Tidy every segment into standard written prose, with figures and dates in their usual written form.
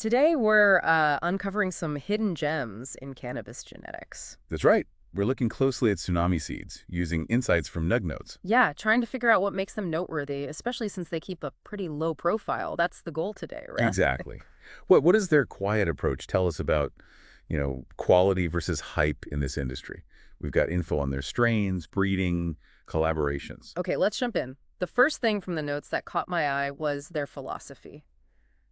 Today, we're uncovering some hidden gems in cannabis genetics. That's right. We're looking closely at Tsunami Seeds, using insights from NuggNotes. Yeah, trying to figure out what makes them noteworthy, especially since they keep a pretty low profile. That's the goal today, right? Exactly. What does their quiet approach tell us about, quality versus hype in this industry? We've got info on their strains, breeding, collaborations. Okay, let's jump in. The first thing from the notes that caught my eye was their philosophy.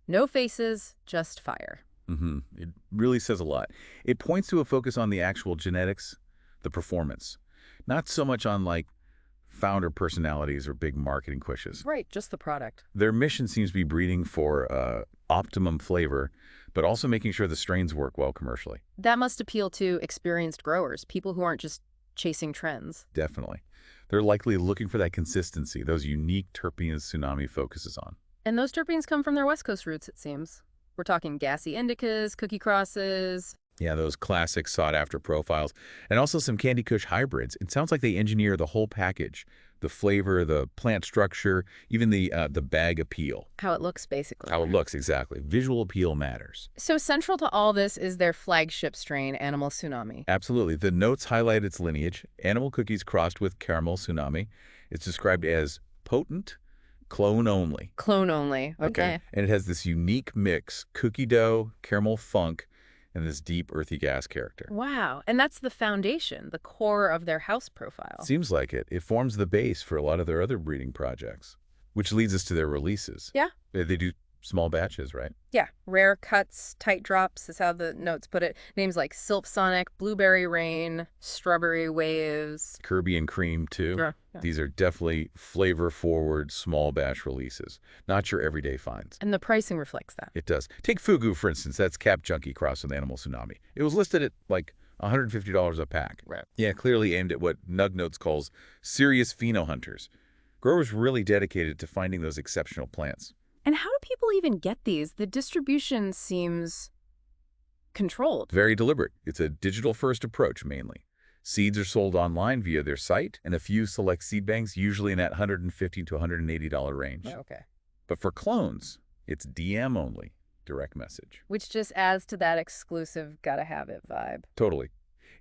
No faces, just fire. It really says a lot. It points to a focus on the actual genetics, the performance, not so much on founder personalities or big marketing pushes. Right, just the product. Their mission seems to be breeding for optimum flavor, but also making sure the strains work well commercially. That must appeal to experienced growers, people who aren't just chasing trends. Definitely. They're likely looking for that consistency, those unique terpenes Tsunami focuses on. And those terpenes come from their West Coast roots, it seems. We're talking gassy indicas, cookie crosses. Yeah, those classic sought-after profiles. And also some Candy-kush hybrids. It sounds like they engineer the whole package. The flavor, the plant structure, even the bag appeal. How it looks, basically. How it looks, exactly. Visual appeal matters. So central to all this is their flagship strain, Animal Tsunami. Absolutely. The notes highlight its lineage. Animal cookies crossed with caramel Tsunami. It's described as potent, clone only. Clone only. Okay. And it has this unique mix, cookie dough, caramel funk, and this deep earthy gas character. Wow. And that's the foundation, the core of their house profile. Seems like it. It forms the base for a lot of their other breeding projects, which leads us to their releases. Yeah. They do small batches, right? Yeah. Rare cuts, tight drops is how the notes put it. Names like Silp Sonic, Blueberry Rain, Strawberry Waves. Kirby and Cream, too. Yeah. These are definitely flavor-forward, small batch releases, not your everyday finds. And the pricing reflects that. It does. Take Fugu, for instance. That's Cap Junkie crossed with Animal Tsunami. It was listed at $150 a pack. Right. Yeah, clearly aimed at what NuggNotes calls serious pheno hunters. Growers really dedicated to finding those exceptional plants. And how do people even get these? The distribution seems controlled. Very deliberate. It's a digital-first approach, mainly. Seeds are sold online via their site, and a few select seed banks, usually in that $150 to $180 range. Okay. But for clones, it's DM only, direct message. Which just adds to that exclusive gotta have it vibe. Totally.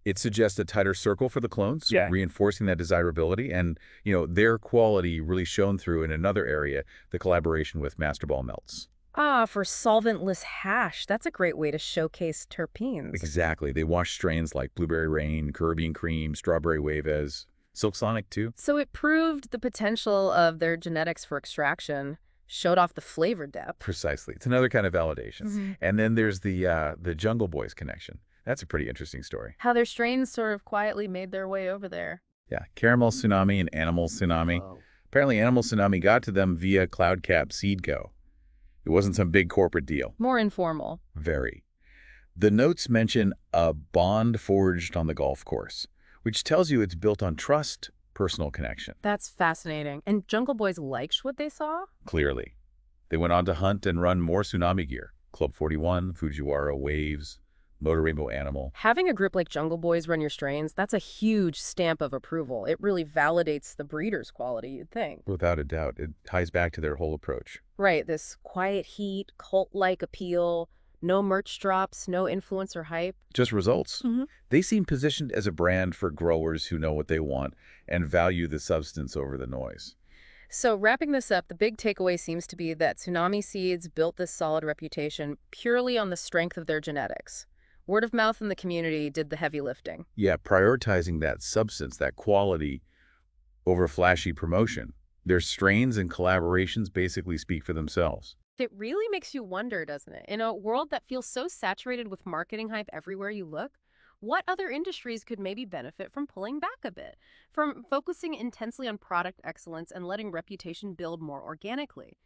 It suggests a tighter circle for the clones, reinforcing that desirability, and their quality really shone through in another area, the collaboration with Masterball Melts. Ah, for solventless hash. That's a great way to showcase terpenes. Exactly. They wash strains like Blueberry Rain, Kirby and Cream, Strawberry Waves, Silk Sonic too. So it proved the potential of their genetics for extraction, showed off the flavor depth. Precisely. It's another kind of validation. And then there's the Jungle Boys connection. That's a pretty interesting story. How their strains sort of quietly made their way over there. Yeah, Caramel Tsunami and Animal Tsunami. Oh. Apparently Animal Tsunami got to them via CloudCap Seed Co. It wasn't some big corporate deal. More informal. Very. The notes mention a bond forged on the golf course, which tells you it's built on trust, personal connection. That's fascinating. And Jungle Boys liked what they saw? Clearly. They went on to hunt and run more Tsunami gear. Club 41, Fujiwara, Waves, Motor Rainbow Animal. Having a group like Jungle Boys run your strains, that's a huge stamp of approval. It really validates the breeder's quality, you'd think. Without a doubt, it ties back to their whole approach. Right, this quiet heat, cult-like appeal, no merch drops, no influencer hype. Just results. They seem positioned as a brand for growers who know what they want and value the substance over the noise. So wrapping this up, the big takeaway seems to be that Tsunami Seeds built this solid reputation purely on the strength of their genetics. Word of mouth in the community did the heavy lifting. Yeah, prioritizing that substance, that quality over flashy promotion. Their strains and collaborations basically speak for themselves. It really makes you wonder, doesn't it? In a world that feels so saturated with marketing hype everywhere you look, what other industries could maybe benefit from pulling back a bit, from focusing intensely on product excellence and letting reputation build more organically?